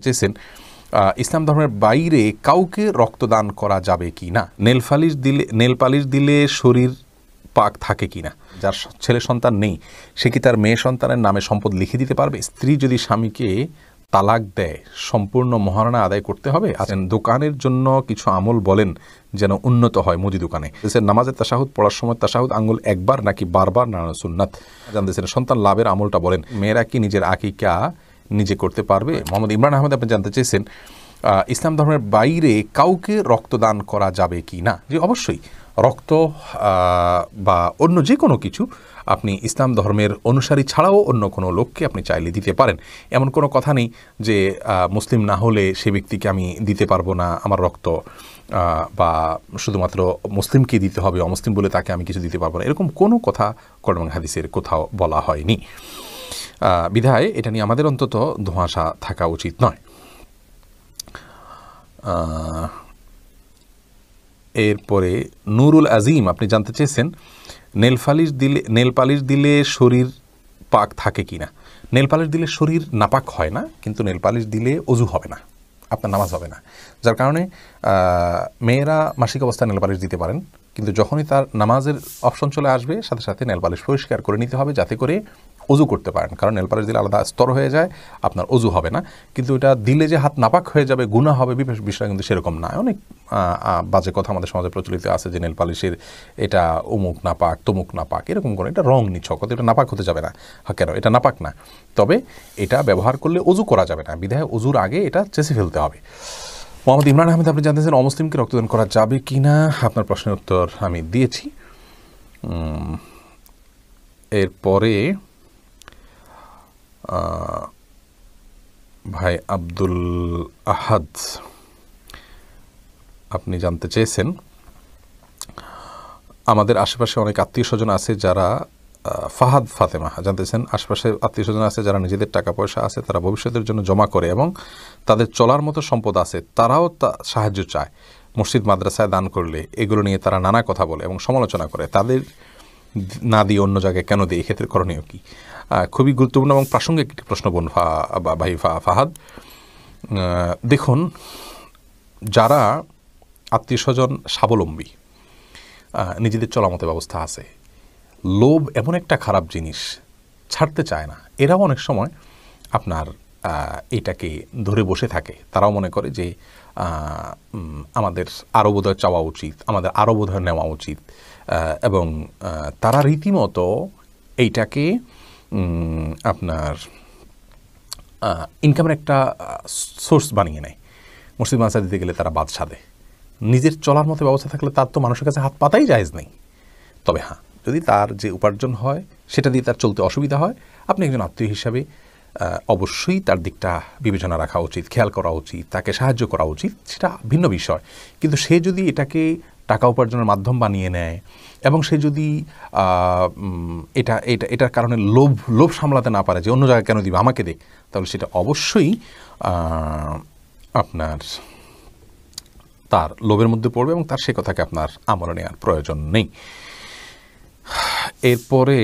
চেয়েছেন ইসলাম ধর্মের বাইরে কাউকে রক্তদান করা যাবে কি না, নেল পালিশ দিলে শরীর পাক থাকে কি না, যার ছেলে সন্তান নেই সে কি তার মেয়ে সন্তানের নামে সম্পদ লিখে দিতে পারবে? স্ত্রী যদি স্বামীকে তালাক দেয় সম্পূর্ণ মহারণা আদায় করতে হবে? দোকানের জন্য কিছু আমল বলেন যেন উন্নত হয় মুদি দোকানে। নামাজের তাশাহুদ পড়ার সময় তাশাহুদ আঙ্গুল একবার নাকি বারবার নাড়ানো সুন্নাত জানতেছেন। সন্তান লাভের আমলটা বলেন। মেয়েরা কি নিজের আকিকা নিজে করতে পারবে? মোহাম্মদ ইমরান আহমেদ আপনি জানতে চেয়েছেন ইসলাম ধর্মের বাইরে কাউকে রক্তদান করা যাবে কি না। যে অবশ্যই রক্ত বা অন্য যে কোনো কিছু আপনি ইসলাম ধর্মের অনুসারী ছাড়াও অন্য কোনো লোককে আপনি চাইলে দিতে পারেন। এমন কোনো কথা নেই যে মুসলিম না হলে সে ব্যক্তিকে আমি দিতে পারবো না আমার রক্ত, বা শুধুমাত্র মুসলিমকে দিতে হবে, অমুসলিম বলে তাকে আমি কিছু দিতে পারবো না, এরকম কোনো কথা কোরআন হাদিসের কোথাও বলা হয়নি। বিধায় এটা নিয়ে আমাদের অন্তত ধোঁয়াশা থাকা উচিত নয়। এরপরে নুরুল আজিম আপনি জানতে চেয়েছেন নেল পালিশ দিলে শরীর পাক থাকে কি না। নেল পালিশ দিলে শরীর নাপাক হয় না, কিন্তু নেল পালিশ দিলে অজু হবে না, আপনার নামাজ হবে না। যার কারণে মেয়েরা মাসিক অবস্থায় নেল পালিশ দিতে পারেন, কিন্তু যখনই তার নামাজের অপশন চলে আসবে সাথে সাথে নেল পালিশ পরিষ্কার করে নিতে হবে যাতে করে অজু করতে পারেন। কারণ নেল পালিশ দিলে আলাদা স্তর হয়ে যায়, আপনার অজু হবে না। কিন্তু এটা দিলে যে হাত নাপাক হয়ে যাবে, গুনাহ হবে, বিষয়টা কিন্তু সেরকম না। অনেক বাজে কথা আমাদের সমাজে প্রচলিত আছে যে নেল পালিশের এটা অমুক নাপাক তমুক নাপাক, এরকম করে এটা রং নিছক, এটা নাপাক হতে যাবে না। কেন এটা নাপাক না, তবে এটা ব্যবহার করলে অজু করা যাবে না, বিধায় অজুর আগে এটা চেঁচে ফেলতে হবে। মোহাম্মদ ইমরান আহমেদ আপনি জানতেছেন অমুসলিমকে রক্তদান করা যাবে কি না। আপনার প্রশ্নের উত্তর আমি দিয়েছি। এরপরে ভাই আব্দুল আহাদ আপনি জানতে চেয়েছেন আমাদের আশেপাশে অনেক আত্মীয় স্বজন আছে যারা ফাহাদ ফাতেমা জানতেছেন আশেপাশে আত্মীয় স্বজন আছে যারা নিজেদের টাকা পয়সা আছে তারা ভবিষ্যতের জন্য জমা করে এবং তাদের চলার মতো সম্পদ আছে, তারাও সাহায্য চায় মসজিদ মাদ্রাসায় দান করলে। এগুলো নিয়ে তারা নানা কথা বলে এবং সমালোচনা করে। তাদের না দিয়ে অন্য জায়গায় কেন দিয়ে, এক্ষেত্রে করণীয় কি? খুবই গুরুত্বপূর্ণ এবং প্রাসঙ্গিক একটি প্রশ্ন বোন ভাই ফাহাদ। দেখুন, যারা আত্মীয় স্বজন স্বাবলম্বী, নিজেদের চলামতো ব্যবস্থা আছে, লোভ এমন একটা খারাপ জিনিস, ছাড়তে চায় না। এরাও অনেক সময় আপনার এটাকে ধরে বসে থাকে। তারাও মনে করে যে আমাদের আরও বোধহয় চাওয়া উচিত, আমাদের আরও বোধহয় নেওয়া উচিত, এবং তারা রীতিমতো এইটাকে আপনার ইনকামের একটা সোর্স বানিয়ে নেয়। মসজিদ মাদ্রাসা দিতে গেলে তারা বাদ সাধে। নিজের চলার মতো ব্যবস্থা থাকলে তার তো মানুষের কাছে হাত পাতাই জায়েজ নেই। তবে হ্যাঁ, যদি তার যে উপার্জন হয় সেটা দিয়ে তার চলতে অসুবিধা হয়, আপনি একজন আত্মীয় হিসাবে অবশ্যই তার দিকটা বিবেচনা রাখা উচিত, খেয়াল করা উচিত, তাকে সাহায্য করা উচিত, সেটা ভিন্ন বিষয়। কিন্তু সে যদি এটাকে টাকা উপার্জনের মাধ্যম বানিয়ে নেয় এবং সে যদি এটার কারণে লোভ সামলাতে না পারে যে অন্য জায়গায় কেন দিবে, আমাকে দে, তাহলে সেটা অবশ্যই আপনার তার লোভের মধ্যে পড়বে এবং তার সে কথাকে আপনার আমলে নেওয়ার প্রয়োজন নেই। এরপরে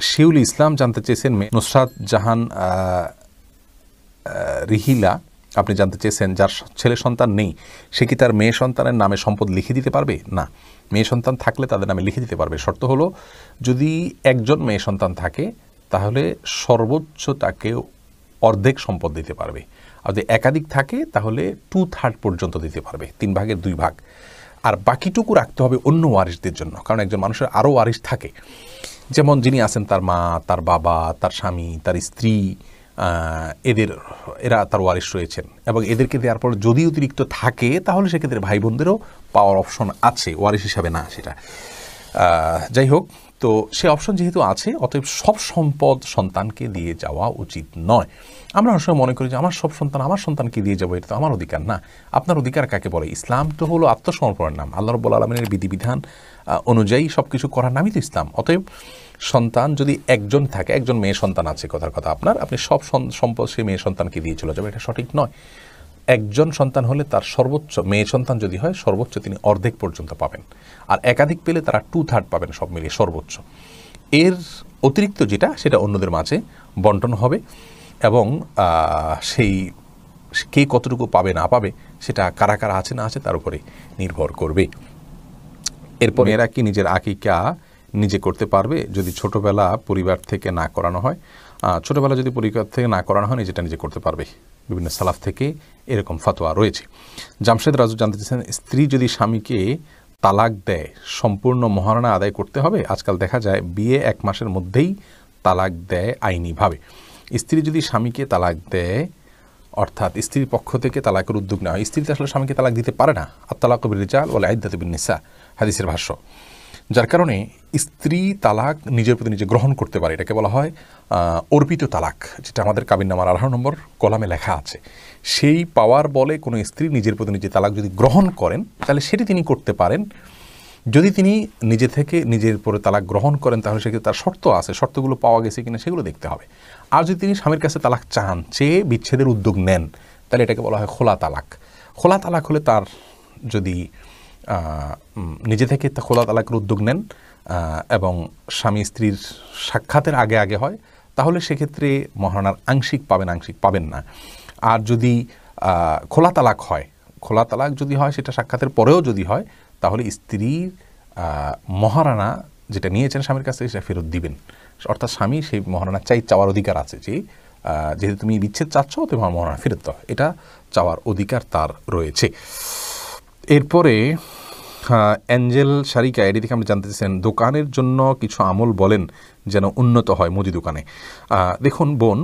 শিউল ইসলাম জানতে চেয়েছেন নুসরাত জাহান রিহিলা আপনি জানতে চেয়েছেন যার ছেলে সন্তান নেই সে কি তার মেয়ে সন্তানের নামে সম্পদ লিখে দিতে পারবে? না, মেয়ে সন্তান থাকলে তাদের নামে লিখে দিতে পারবে। শর্ত হলো যদি একজন মেয়ে সন্তান থাকে তাহলে সর্বোচ্চ তাকে অর্ধেক সম্পদ দিতে পারবে, আর যদি একাধিক থাকে তাহলে 2/3 পর্যন্ত দিতে পারবে, 3/2 আর বাকিটুকু রাখতে হবে অন্য ওয়ারিশদের জন্য। কারণ একজন মানুষের আরও ওয়ারিশ থাকে, যেমন যিনি আছেন তার মা, তার বাবা, তার স্বামী, তার স্ত্রী, এরা তার ওয়ারিশ রয়েছেন এবং এদেরকে দেওয়ার পর যদি অতিরিক্ত থাকে তাহলে সেক্ষেত্রে ভাই বোনদেরও পাওয়ার অপশন আছে, ওয়ারিশ হিসাবে না সেটা। যাই হোক, তো সে অপশন যেহেতু আছে, অতএব সব সম্পদ সন্তানকে দিয়ে যাওয়া উচিত নয়। আমরা অনেক সময় মনে করি যে আমার সব সন্তান আমার সন্তানকে দিয়ে যাবো, এটা তো আমার অধিকার না। আপনার অধিকার কাকে বলে? ইসলাম তো হলো আত্মসমর্পণের নাম, আল্লাহ রাব্বুল আলামিনের বিধিবিধান অনুযায়ী সব কিছু করার নামই তো ইসলাম। অতএব সন্তান যদি একজন থাকে, একজন মেয়ে সন্তান আছে কথার কথা আপনার, আপনি সব সম্পদ সেই মেয়ে সন্তানকে দিয়ে চলে যাবে, এটা সঠিক নয়। একজন সন্তান হলে তার সর্বোচ্চ, মেয়ে সন্তান যদি হয় সর্বোচ্চ তিনি অর্ধেক পর্যন্ত পাবেন, আর একাধিক পেলে তারা 2/3 পাবেন সব মিলিয়ে সর্বোচ্চ। এর অতিরিক্ত যেটা সেটা অন্যদের মাঝে বন্টন হবে এবং সেই কে কতটুকু পাবে না পাবে সেটা কারা কারা আছে না আছে তার উপরে নির্ভর করবে। এরপর এরা কি নিজের আকিকা নিজে করতে পারবে যদি ছোটবেলা পরিবার থেকে না করানো হয়? ছোটবেলা যদি পরিবার থেকে না করানো হয় নিজেটা নিজে করতে পারবে। বিভিন্ন সালাফ থেকে এরকম ফতোয়া রয়েছে। জামশেদ রাজু জানতে চাইছেন, স্ত্রী যদি স্বামীকে তালাক দেয় সম্পূর্ণ মহারণা আদায় করতে হবে? আজকাল দেখা যায় বিয়ে 1 মাসের মধ্যেই তালাক দেয় আইনিভাবে। স্ত্রী যদি স্বামীকে তালাক দেয়, অর্থাৎ স্ত্রীর পক্ষ থেকে তালাকের উদ্যোগ নেওয়া হয়, স্ত্রী তো আসলে স্বামীকে তালাক দিতে পারে না। আত-তালাকু বির-রিজাল ওয়াল ইদ্দাতু বিন-নিসা, হাদিসের ভাষ্য। যার কারণে স্ত্রী তালাক নিজের প্রতি নিজে গ্রহণ করতে পারে। এটাকে বলা হয় অর্পিত তালাক, যেটা আমাদের কাবিননামার 18 নম্বর কলামে লেখা আছে। সেই পাওয়ার বলে কোনো স্ত্রী নিজের প্রতি নিজে তালাক যদি গ্রহণ করেন তাহলে সেটি তিনি করতে পারেন। যদি তিনি নিজে থেকে নিজের পরে তালাক গ্রহণ করেন তাহলে সেক্ষেত্রে তার শর্ত আছে, শর্তগুলো পাওয়া গেছে কিনা সেগুলো দেখতে হবে। আর যদি তিনি স্বামীর কাছে তালাক চান, চেয়ে বিচ্ছেদের উদ্যোগ নেন, তাহলে এটাকে বলা হয় খোলা তালাক। খোলা তালাক হলে তার যদি নিজে থেকে খোলা তালাকের উদ্যোগ নেন এবং স্বামী স্ত্রীর সাক্ষাতের আগে আগে হয়, তাহলে সেক্ষেত্রে মহারণার আংশিক পাবেন না। আর যদি খোলা তালাক হয়, খোলা তালাক যদি হয় সেটা সাক্ষাতের পরেও যদি হয়, তাহলে স্ত্রীর মহারণা যেটা নিয়েছেন স্বামীর কাছ থেকে সেটা ফেরত দিবেন। অর্থাৎ স্বামী সেই মহারণা চাওয়ার অধিকার আছে যে যেহেতু তুমি বিচ্ছেদ চাচ্ছ তোমার মহারণা ফেরত দাও, এটা চাওয়ার অধিকার তার রয়েছে। এরপরে অ্যাঞ্জেল শারিকা এটি থেকে আমরা জানতে চাইছেন, দোকানের জন্য কিছু আমল বলেন যেন উন্নত হয় মুদি দোকানে। দেখুন বোন,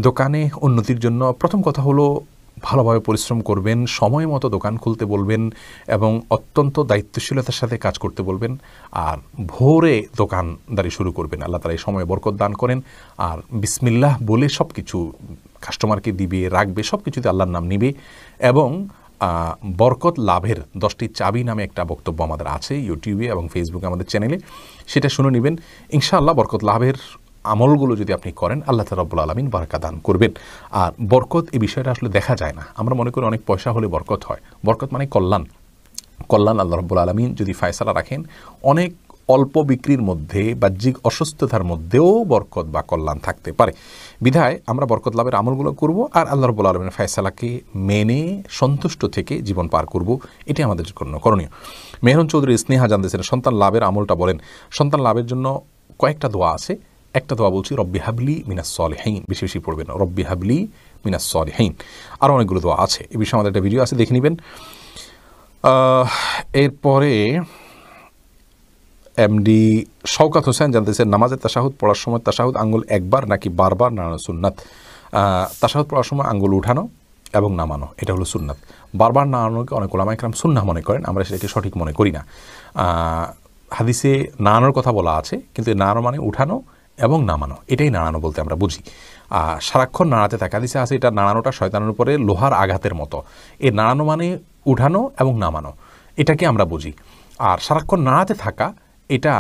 দোকানে উন্নতির জন্য প্রথম কথা হলো ভালোভাবে পরিশ্রম করবেন, সময় মতো দোকান খুলতে বলবেন এবং অত্যন্ত দায়িত্বশীলতার সাথে কাজ করতে বলবেন। আর ভোরে দোকানদারি শুরু করবেন। আল্লাহ তাআলা এই সময়ে বরকত দান করেন। আর বিসমিল্লাহ বলে সব কিছু কাস্টমারকে দিবে, রাখবে, সব কিছুতে আল্লাহর নাম নিবে। এবং বরকত লাভের 10টি চাবি নামে একটা বক্তব্য আমাদের আছে ইউটিউবে এবং ফেসবুকে আমাদের চ্যানেলে, সেটা শুনে নেবেন। ইনশাআল্লাহ বরকত লাভের আমলগুলো যদি আপনি করেন আল্লাহ তাআলা রব্বুল আলামিন বারাকা দান করবেন। আর বরকত এই বিষয়টা আসলে দেখা যায় না। আমরা মনে করি অনেক পয়সা হলে বরকত হয়। বরকত মানে কল্যাণ। কল্যাণ আল্লাহ রব্বুল আলামিন যদি ফায়সালা রাখেন, অনেক অল্প বিক্রির মধ্যে বাহ্যিক অসুস্থতার মধ্যেও বরকত বা কল্যাণ থাকতে পারে। বিধায় আমরা বরকত লাভের আমলগুলো করব আর আল্লাহ রাব্বুল আলামিনের ফায়সালাকে মেনে সন্তুষ্ট থেকে জীবন পার করব, এটাই আমাদের জন্য করণীয়। মেহরুন চৌধুরী স্নেহা জানতেছেন, সন্তান লাভের আমলটা বলেন। সন্তান লাভের জন্য কয়েকটা দোয়া আছে। একটা দোয়া বলছি, রব্বি হাবলি মিনাস সলিহিন, বেশি বেশি পড়বেন, রব্বি হাবলি মিনাস সলিহিন। আরও অনেকগুলো দোয়া আছে, এই বিষয়ে আমাদের একটা ভিডিও আছে, দেখে নেবেন। এরপরে এমডি শওকাত হোসেন জানতেছেন, নামাজের তাশাহুদ পড়ার সময় তাশাহুদ আঙ্গুল একবার নাকি বারবার নাড়ানো সুন্নাত? তাশাহুদ পড়ার সময় আঙ্গুল উঠানো এবং নামানো এটা হলো সুন্নাত। বারবার নাড়ানোকে অনেক উলামা ইকরাম সুন্নাহ মনে করেন, আমরা সেটাকে সঠিক মনে করি না। হাদিসে নাড়ানোর কথা বলা আছে, কিন্তু নাড়ানো মানে উঠানো এবং নামানো, এটাই নাড়ানো বলতে আমরা বুঝি। সারাক্ষণ নাড়াতে থাকে, হাদিসে আছে এটা নাড়ানোটা শয়তানের উপরে লোহার আঘাতের মতো। এই নাড়ানো মানে উঠানো এবং নামানো, এটাকে আমরা বুঝি। আর সারাক্ষণ নাড়াতে থাকা এটা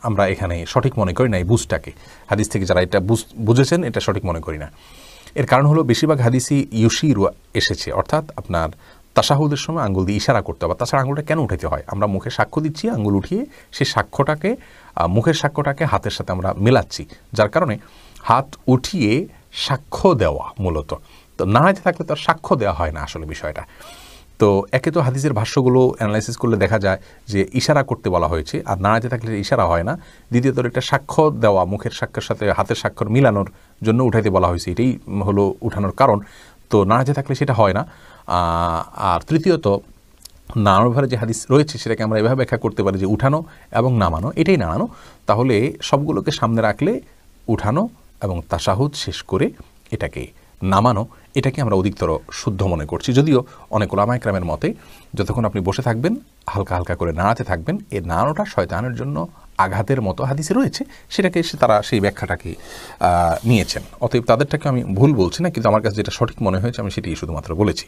আমরা এখানে সঠিক মনে করি না। এই বুঝটাকে হাদিস থেকে যারা এটা বুঝেছেন এটা সঠিক মনে করি না। এর কারণ হলো বেশিরভাগ হাদিসই ইউশিরু এসেছে, অর্থাৎ আপনার তাশাহুদের সময় আঙ্গুল দিয়ে ইশারা করতে হবে। তাছাড়া আঙ্গুলটা কেন উঠাতে হয়? আমরা মুখে সাক্ষ্য দিচ্ছি, আঙ্গুল উঠিয়ে সেই সাক্ষ্যটাকে মুখের সাক্ষ্যটাকে হাতের সাথে আমরা মেলাচ্ছি, যার কারণে হাত উঠিয়ে সাক্ষ্য দেওয়া মূলত। তো নাড়াইতে থাকলে তো আর সাক্ষ্য দেওয়া হয় না আসলে বিষয়টা। তো একে তো হাদিসের ভাষ্যগুলো অ্যানালাইসিস করলে দেখা যায় যে ইশারা করতে বলা হয়েছে, আর নাড়াইতে থাকলে ইশারা হয় না। দ্বিতীয়ত এটা সাক্ষ্য দেওয়া, মুখের সাক্ষ্যের সাথে হাতের স্বাক্ষর মিলানোর জন্য উঠাইতে বলা হয়েছে, এটাই হলো উঠানোর কারণ। তো নাড়াইতে থাকলে সেটা হয় না। আর তৃতীয়ত নাড়ানোর ব্যাপারে যে হাদিস রয়েছে সেটাকে আমরা এভাবে ব্যাখ্যা করতে পারি যে উঠানো এবং নামানো এটাই নাড়ানো। তাহলে সবগুলোকে সামনে রাখলে উঠানো এবং তাশাহুদ শেষ করে এটাকে নামানো, এটাকে আমরা অধিকতর শুদ্ধ মনে করছি। যদিও অনেক উলামা ইকরামের মতে যতক্ষণ আপনি বসে থাকবেন হালকা হালকা করে নাড়াতে থাকবেন, এই নাড়ানোটা শয়তানের জন্য আঘাতের মতো হাদিসে রয়েছে, সেটাকে তারা সেই ব্যাখ্যাটাকে নিয়েছেন। অতএব তাদেরটাকে আমি ভুল বলছি না, কিন্তু আমার কাছে যেটা সঠিক মনে হয়েছে আমি সেটাই শুধুমাত্র বলেছি।